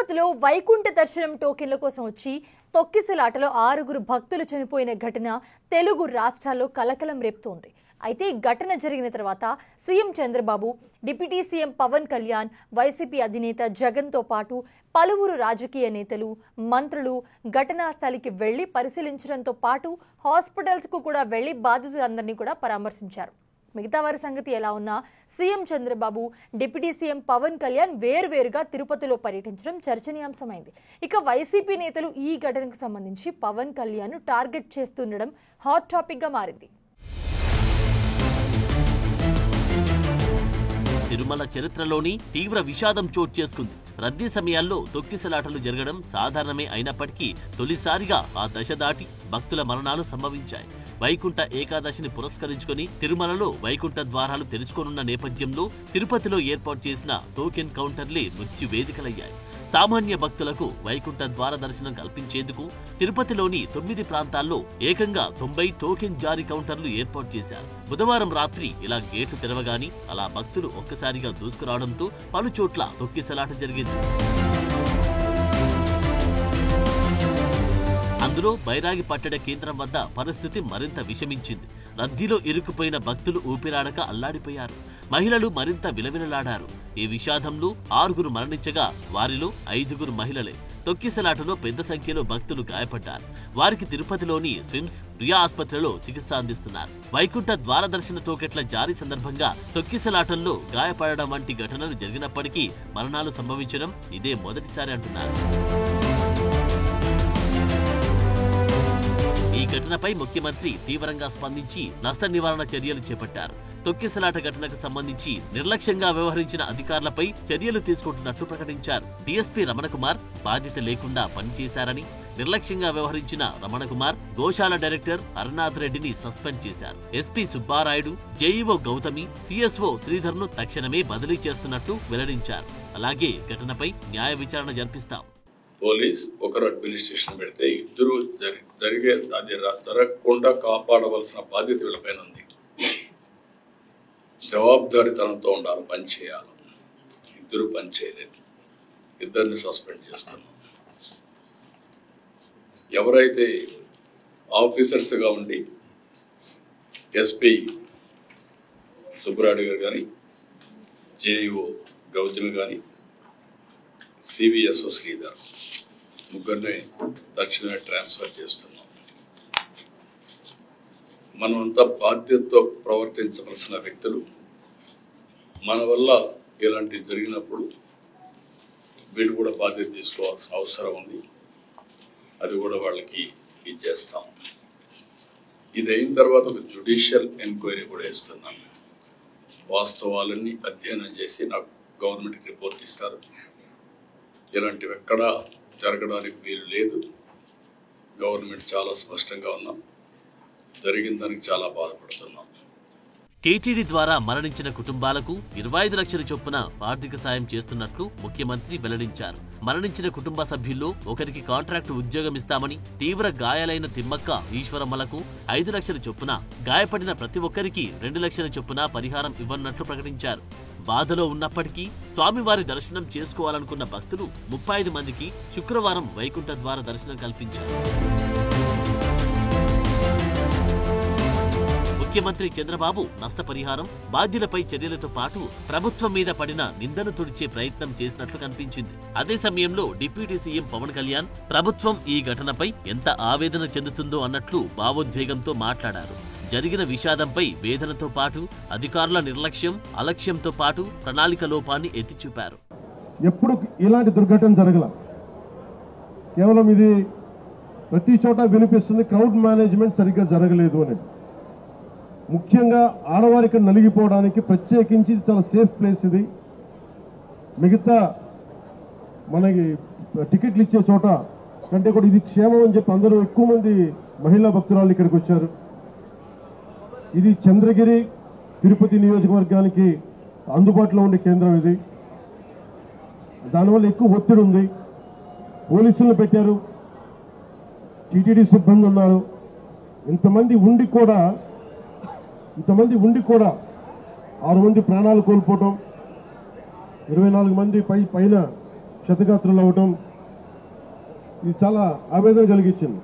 తిరుపతిలో వైకుంఠ దర్శనం టోకెన్ల కోసం వచ్చి తొక్కిసలాటలో 6 భక్తులు చనిపోయిన ఘటన తెలుగు రాష్ట్రాల్లో కలకలం రేపుతోంది. అయితే ఘటన జరిగిన తర్వాత CM Chandrababu, deputy CM Pawan Kalyan, YCP అధినేత జగన్తో పాటు పలువురు రాజకీయ నేతలు, మంత్రులు ఘటనా స్థలికి వెళ్లి పరిశీలించడంతో పాటు హాస్పిటల్స్కు కూడా వెళ్లి బాధితులందరినీ కూడా పరామర్శించారు. మిగతా వారి సంగతి ఎలా ఉన్నా CM Chandrababu, deputy CM Pawan Kalyan వేర్వేరుగా తిరుపతిలో పర్యటించడం చర్చనీయాంశమైంది. ఇక వైసీపీ నేతలు ఈ ఘటనకు సంబంధించి పవన్ కళ్యాణ్ టార్గెట్ చేస్తుండడం హాట్ టాపిక్ గా మారింది. తిరుమల చరిత్రలోని తీవ్ర విషాదం చోటు చేసుకుంది. రద్దీ సమయాల్లో తొక్కిసలాటలు జరగడం సాధారణమే అయినప్పటికీ తొలిసారిగా ఆ దశ దాటి భక్తుల మరణాలు సంభవించాయి. వైకుంఠ ఏకాదశిని పురస్కరించుకుని తిరుమలలో వైకుంఠ ద్వారాలు తెరుచుకోనున్న నేపథ్యంలో తిరుపతిలో ఏర్పాటు చేసిన టోకెన్ కౌంటర్లే మృత్యు వేదికలయ్యాయి. సామాన్య భక్తులకు వైకుంఠ ద్వార దర్శనం కల్పించేందుకు తిరుపతిలోని 9 ప్రాంతాల్లో ఏకంగా 90 టోకెన్ జారీ కౌంటర్లు ఏర్పాటు చేశారు. బుధవారం రాత్రి ఇలా గేట్లు తెరవగాని అలా భక్తులు ఒక్కసారిగా దూసుకురావడంతో పలు చోట్ల తొక్కిసలాట జరిగింది. అందులో బైరాగి పట్టణ కేంద్రం వద్ద పరిస్థితి మరింత విషమించింది. రద్దీలో ఇరుక్కుపోయిన భక్తులు ఊపిరాడక అల్లాడిపోయారు. మహిళలు మరింత విలవిలలాడారు. ఈ విషాదంలో 6 మరణించగా వారిలో 5 మహిళలే. తొక్కిసలాటలో పెద్ద సంఖ్యలో భక్తులు గాయపడ్డారు. వారికి తిరుపతిలోని స్విమ్స్ ప్రియా ఆసుపత్రిలో చికిత్స అందిస్తున్నారు. వైకుంఠ ద్వార దర్శన టోకెట్ల జారీ సందర్భంగా తొక్కిసలాటల్లో గాయపడడం వంటి ఘటనలు జరిగినప్పటికీ మరణాలు సంభవించడం ఇదే మొదటిసారి అంటున్నారు. ఈ ఘటనపై ముఖ్యమంత్రి తీవ్రంగా స్పందించి నష్ట నివారణ చర్యలు చేపట్టారు. తొక్కిసలాట ఘటనకు సంబంధించి నిర్లక్ష్యంగా వ్యవహరించిన అధికారులపై చర్యలు తీసుకుంటున్నట్లు ప్రకటించారు. డీఎస్పీ రమణకుమార్ బాధ్యత లేకుండా పనిచేశారని, నిర్లక్ష్యంగా వ్యవహరించిన రమణకుమార్ గోశాల డైరెక్టర్ హరనాథ్ రెడ్డిని సస్పెండ్ చేశారు. SP Subbarayudu, JEO Gautami, CSO శ్రీధర్ను తక్షణమే బదిలీ చేస్తున్నట్లు వెల్లడించారు. అలాగే ఘటనపై న్యాయ విచారణ జరిపిస్తాం. పోలీస్ ఒకరు అడ్మినిస్ట్రేషన్ పెడితే ఇద్దరు జరిగే అది జరగకుండా కాపాడవలసిన బాధ్యత వీళ్ళపైన ఉంది. జవాబుదారీతనంతో ఉండాలి, పని చేయాలి. ఇద్దరు పని చేయలేదు, ఇద్దరిని సస్పెండ్ చేస్తున్నాం. ఎవరైతే ఆఫీసర్స్గా ఉండి ఎస్పీ సుబ్బరాయుడు గారు కానీ, జేఈఓ గౌతమి కానీ, సివిఎస్ఓ శ్రీధర్ ముగ్గురిని తక్షణమే ట్రాన్స్ఫర్ చేస్తున్నాం. మనమంతా బాధ్యతతో ప్రవర్తించవలసిన వ్యక్తులు. మన వల్ల ఇలాంటివి జరిగినప్పుడు వీళ్ళు కూడా బాధ్యత తీసుకోవాల్సిన అవసరం ఉంది. అది కూడా వాళ్ళకి ఇచ్చేస్తాం. ఇది అయిన తర్వాత ఒక జ్యుడిషియల్ ఎంక్వైరీ కూడా ఇస్తున్నాం. వాస్తవాలన్నీ అధ్యయనం చేసి నాకు గవర్నమెంట్కి రిపోర్ట్ ఇస్తారు. ఇలాంటివి ఎక్కడా జరగడానికి వీలు లేదు. గవర్నమెంట్ చాలా స్పష్టంగా ఉన్నాం. జరిగిన దానికి చాలా బాధపడుతున్నాం. టీటీడీ ద్వారా మరణించిన కుటుంబాలకు 25 లక్షల చొప్పున ఆర్థిక సాయం చేస్తున్నట్లు ముఖ్యమంత్రి వెల్లడించారు. మరణించిన కుటుంబ సభ్యుల్లో ఒకరికి కాంట్రాక్టు ఉద్యోగం ఇస్తామని, తీవ్ర గాయాలైన తిమ్మక్క, ఈశ్వరమ్మలకు 5 లక్షల చొప్పున, గాయపడిన ప్రతి ఒక్కరికి 2 లక్షల చొప్పున పరిహారం ఇవ్వనున్నట్లు ప్రకటించారు. బాధలో ఉన్నప్పటికీ స్వామివారి దర్శనం చేసుకోవాలనుకున్న భక్తులు 35 మందికి శుక్రవారం వైకుంఠ ద్వార దర్శనం కల్పించారు. ముఖ్యమంత్రి చంద్రబాబు నష్టపరిహారం, బాధ్యులపై చర్యలతో పాటు ప్రభుత్వం మీద పడిన నిందను తుడిచే ప్రయత్నం చేసినట్లు కనిపించింది. అదే సమయంలో డిప్యూటీ సీఎం పవన్ కళ్యాణ్ ప్రభుత్వం ఈ ఘటనపై ఎంత ఆవేదన చెందుతుందో అన్నట్లు భావోద్వేగంతో మాట్లాడారు. జరిగిన విషాదంపై వేదనతో పాటు అధికారుల నిర్లక్ష్యం, అలక్ష్యంతో పాటు ప్రణాళిక లోపాన్ని ఎత్తిచూపారు. ఎప్పుడు ఇలాంటి దుర్ఘటన జరగల. కేవలం ఇది ప్రతి చోట వినిపిస్తుంది, క్రౌడ్ మేనేజ్మెంట్ సరిగ్గా జరగలేదు అని. ముఖ్యంగా ఆడవారికి నలిగిపోవడానికి ప్రత్యేకించి చాలా సేఫ్ ప్లేస్ ఇది. మిగతా మనకి టికెట్లు ఇచ్చే చోట కంటే కూడా ఇది క్షేమం అని చెప్పి అందరూ ఎక్కువ మంది మహిళా భక్తురాలు ఇక్కడికి వచ్చారు. ఇది చంద్రగిరి, తిరుపతి నియోజకవర్గానికి అందుబాటులో ఉండే కేంద్రం ఇది. దానివల్ల ఎక్కువ ఒత్తిడి ఉంది. పోలీసులను పెట్టారు, టీటీడీ సిబ్బంది ఉన్నారు. ఇంతమంది ఉండి కూడా 6 మంది ప్రాణాలు కోల్పోవటం, 24 మంది పైన క్షతగాత్రులు అవటం ఇది చాలా ఆవేదన కలిగించింది.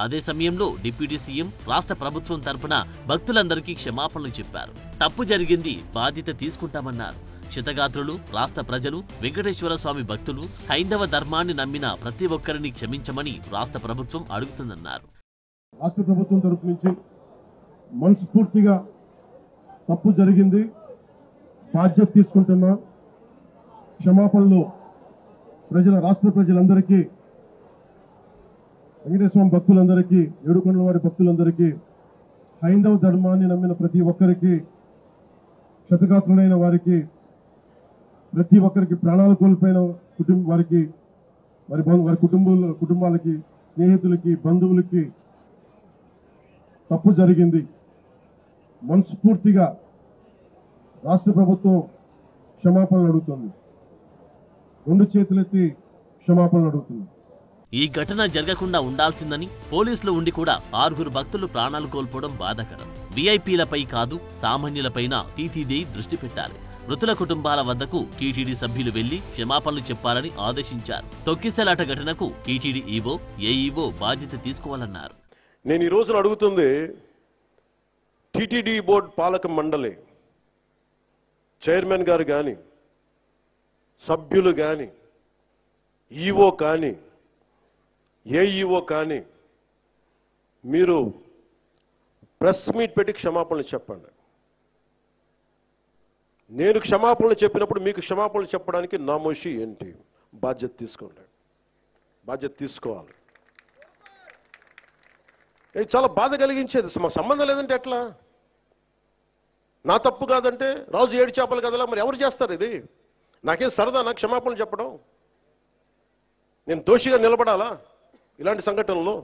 అదే సమయంలో డిప్యూటీ సీఎం రాష్ట్ర ప్రభుత్వం తరపున భక్తులందరికీ క్షమాపణలు చెప్పారు. తప్పు జరిగింది, బాధ్యత తీసుకుంటామన్నారు. క్షతగాత్రులు, రాష్ట్ర ప్రజలు, వెంకటేశ్వర స్వామి భక్తులు, హైందవ ధర్మాన్ని నమ్మిన ప్రతి ఒక్కరిని క్షమించమని రాష్ట్ర ప్రభుత్వం అడుగుతుందన్నారు. రాష్ట్ర ప్రభుత్వం తరపు నుంచి మనస్ఫూర్తిగా తప్పు జరిగింది, బాధ్యత తీసుకుంటున్నా, క్షమాపణలు రాష్ట్ర ప్రజలందరికీ, వెంకటేశ్వర భక్తులందరికీ, ఏడుకొండల వారి భక్తులందరికీ, హైందవ ధర్మాన్ని నమ్మిన ప్రతి ఒక్కరికి, క్షతగాత్రులైన వారికి, ప్రతి ఒక్కరికి, ప్రాణాలు కోల్పోయిన వారికి, వారి కుటుంబాలకి, స్నేహితులకి, బంధువులకి తప్పు జరిగింది. మనస్ఫూర్తిగా రాష్ట్ర ప్రభుత్వం క్షమాపణలు అడుగుతుంది, రెండు చేతులెత్తి క్షమాపణలు అడుగుతుంది. ఈ ఘటన జరగకుండా ఉండాల్సిందని పోలీసులు ఉండి కూడా 6 భక్తులు ప్రాణాలు కోల్పోవడం బాధాకరం. వీఐపీలపై కాదు, సామాన్యులపైన టీటీడీ దృష్టి పెట్టాలి. మృతుల కుటుంబాల వద్దకు టీటీడీ సభ్యులు వెళ్లి క్షమాపణలు చెప్పాలని ఆదేశించారు. తొక్కిసలాట ఘటనకు టీటీడీ ఈవో, ఏఈఓ బాధ్యత తీసుకోవాలన్నారు. నేను ఈ రోజున అడుగుతుంది టీటీడీ బోర్డు పాలక మండలి చైర్మన్ గారు కానీ, సభ్యులు కానీ, ఈవో కానీ, ఏఈఓ కానీ, మీరు ప్రెస్ మీట్ పెట్టి క్షమాపణలు చెప్పండి. నేను క్షమాపణలు చెప్పినప్పుడు మీకు క్షమాపణలు చెప్పడానికి నామోషి ఏంటి? బాధ్యత తీసుకోండి, బాధ్యత తీసుకోవాలి. ఇది చాలా బాధ కలిగించేది. మా సంబంధం లేదంటే ఎట్లా? నా తప్పు కాదంటే రాజు 7 చేపలు కదలా, మరి ఎవరు చేస్తారు ఇది? నాకేం సరదా నాకు క్షమాపణలు చెప్పడం? నేను దోషిగా నిలబడాలా ఇలాంటి సంఘటనలో?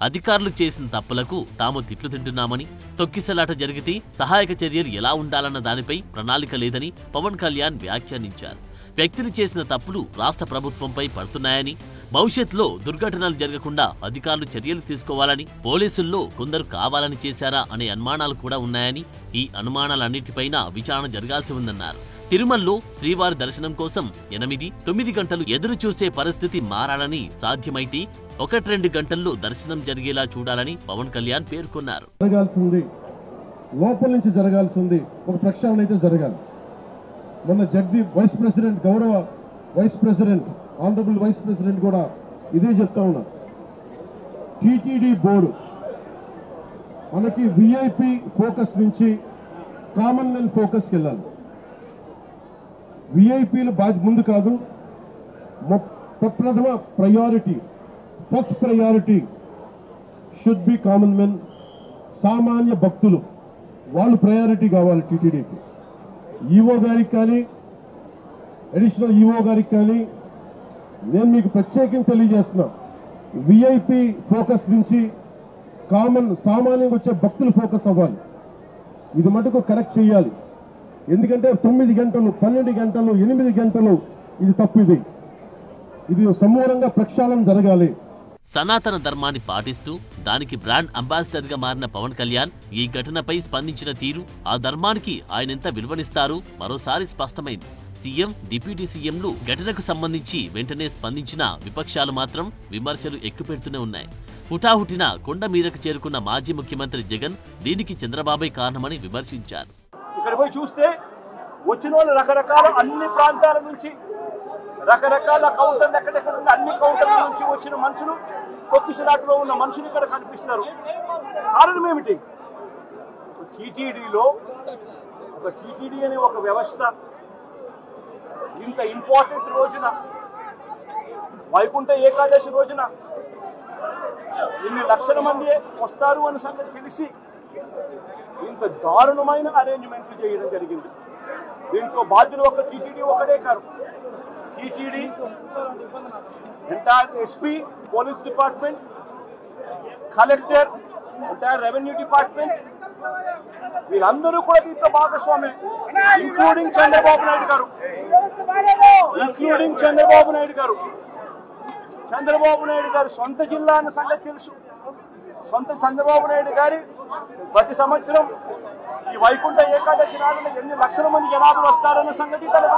అధికారులు చేసిన తప్పులకు తాము తిట్లు తింటున్నామని, తొక్కిసలాట జరిగితే సహాయక చర్యలు ఎలా ఉండాలన్న దానిపై ప్రణాళిక లేదని పవన్ కళ్యాణ్ వ్యాఖ్యానించారు. వ్యక్తులు చేసిన తప్పులు రాష్ట్ర ప్రభుత్వంపై పడుతున్నాయని, భవిష్యత్తులో దుర్ఘటనలు జరగకుండా అధికారులు చర్యలు తీసుకోవాలని, పోలీసుల్లో కొందరు కావాలని చేశారా అనే అనుమానాలు కూడా ఉన్నాయని, ఈ అనుమానాలన్నిటిపైన విచారణ జరగాల్సి ఉందన్నారు. తిరుమలలో శ్రీవారి దర్శనం కోసం 8-9 గంటలు ఎదురు చూసే పరిస్థితి మారాలని, సాధ్యమైతే 1-2 గంటల్లో దర్శనం జరిగేలా చూడాలని పవన్ కళ్యాణ్ పేర్కొన్నారు. జరగాల్సింది లోపల నుంచి జరగాల్సింది ఒక ప్రక్షాళన అయితే జరగాలి. మొన్న వైస్ ప్రెసిడెంట్, గౌరవ vice president, honourable vice president కూడా ఇదే చెప్తా ఉన్నారు. టీటీడీ బోర్డు మనకి విఐపి ఫోకస్ నుంచి కామన్ మెన్ ఫోకస్కి వెళ్ళాలి. విఐపీలు ముందు కాదు, ప్రథమ priority, first priority should be common men, సామాన్య భక్తులు, వాళ్ళు ప్రయారిటీ కావాలి టీటీడీకి. ఈవో గారికి కానీ, అడిషనల్ ఈవో గారికి కానీ నేను మీకు ప్రత్యేకంగా తెలియజేస్తున్నా, విఐపి ఫోకస్ నుంచి సామాన్యంగా వచ్చే భక్తులు ఫోకస్ అవ్వాలి. ఇది మటుకు కరెక్ట్ చేయాలి. ఎందుకంటే 9 గంటలు, 12 గంటలు, 8 గంటలు ఇది తప్పు. ఇది సమూలంగా ప్రక్షాళన జరగాలి. సనాతన ధర్మాన్ని పాటిస్తూ దానికి బ్రాండ్ అంబాసిడర్ గా మారిన పవన్ కళ్యాణ్ ఈ ఘటనపై స్పందించిన తీరు, ఆ ధర్మానికి ఆయనెంత విలువనిస్తారో మరోసారి స్పష్టమైంది. సీఎం, డిప్యూటీ సీఎంలు ఘటనకు సంబంధించి వెంటనే స్పందించిన విపక్షాలు మాత్రం విమర్శలు ఎక్కుపెడుతూనే ఉన్నాయి. హుటాహుటిన కొండ మీదకు చేరుకున్న మాజీ ముఖ్యమంత్రి జగన్ దీనికి చంద్రబాబే కారణమని విమర్శించారు. ఇక్కడ పోయి చూస్తే వచ్చిన వాళ్ళు రకరకాల అన్ని ప్రాంతాల నుంచి, రకరకాల కౌంటర్లు, ఎక్కడెక్కడ అన్ని కౌంటర్ల నుంచి వచ్చిన మనుషులు, తొక్కిసలాటలో ఉన్న మనుషులు ఇక్కడ కనిపిస్తారు. కారణం ఏమిటి? టీటీడీలో ఒక టీటీడీ అనే ఒక వ్యవస్థ ఇంత ఇంపార్టెంట్ రోజున, వైకుంఠ ఏకాదశి రోజున ఇన్ని లక్షల మంది వస్తారు అన్న సంగతి తెలిసి ఇంత దారుణమైన అరేంజ్మెంట్లు చేయడం జరిగింది. దీంట్లో బాధ్యులు ఒక టీటీడీ ఒకటే కాదు, TTD, entire SP, police department, collector, entire revenue department, వీళ్ళందరూ కూడా దీంట్లో భాగస్వామే, ఇంక్లూడింగ్ చంద్రబాబు నాయుడు గారు. చంద్రబాబు నాయుడు గారు సొంత జిల్లా అన్న సంగతి తెలుసు. సొంత చంద్రబాబు నాయుడు గారి ప్రతి సంవత్సరం ఈ వైకుంఠ ఏకాదశి నాడున ఎన్ని లక్షల మంది జనాభా వస్తారన్న సంగతి తనకు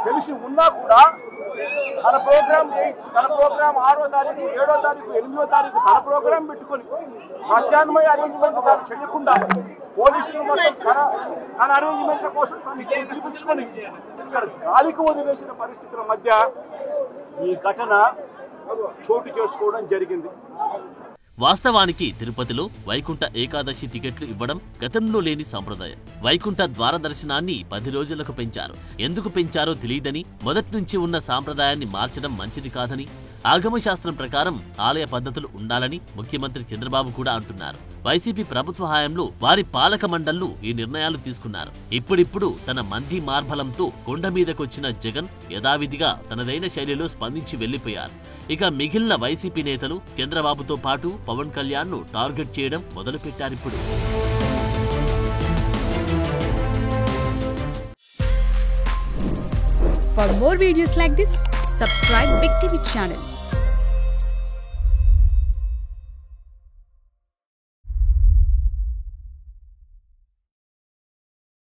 తెలిసి ఉన్నా కూడా తన ప్రోగ్రామ్ 6వ తారీఖు 7వ తారీఖు 8వ తారీఖు తన ప్రోగ్రాం పెట్టుకొని ప్రత్యామ్నాయ అరేంజ్మెంట్ తాను చేయకుండా పోలీసులు మొత్తం తన అరేంజ్మెంట్ల కోసం తను పిలిపించుకొని ఇక్కడ గాలికి వదిలేసిన పరిస్థితుల మధ్య ఈ ఘటన చోటు చేసుకోవడం జరిగింది. వాస్తవానికి తిరుపతిలో వైకుంఠ ఏకాదశి టికెట్లు ఇవ్వడం గతంలో లేని సంప్రదాయం. వైకుంఠ ద్వార దర్శనాన్ని 10 రోజులకు పెంచారు. ఎందుకు పెంచారో తెలియదని, మొదటి నుంచి ఉన్న సాంప్రదాయాన్ని మార్చడం మంచిది కాదని, ఆగమశాస్త్రం ప్రకారం ఆలయ పద్ధతులు ఉండాలని ముఖ్యమంత్రి చంద్రబాబు కూడా అంటున్నారు. వైసీపీ ప్రభుత్వ హయాంలో వారి పాలక మండళ్లు ఈ నిర్ణయాలు తీసుకున్నారు. ఇప్పుడిప్పుడు తన మంది మార్బలంతో కొండ మీదకొచ్చిన జగన్ యథావిధిగా తనదైన శైలిలో స్పందించి వెళ్లిపోయారు. ఇక మిగిలిన వైసీపీ నేతలు చంద్రబాబుతో పాటు పవన్ కళ్యాణ్ ను టార్గెట్ చేయడం మొదలుపెట్టారిప్పుడు. For more videos like this, subscribe Big TV channel.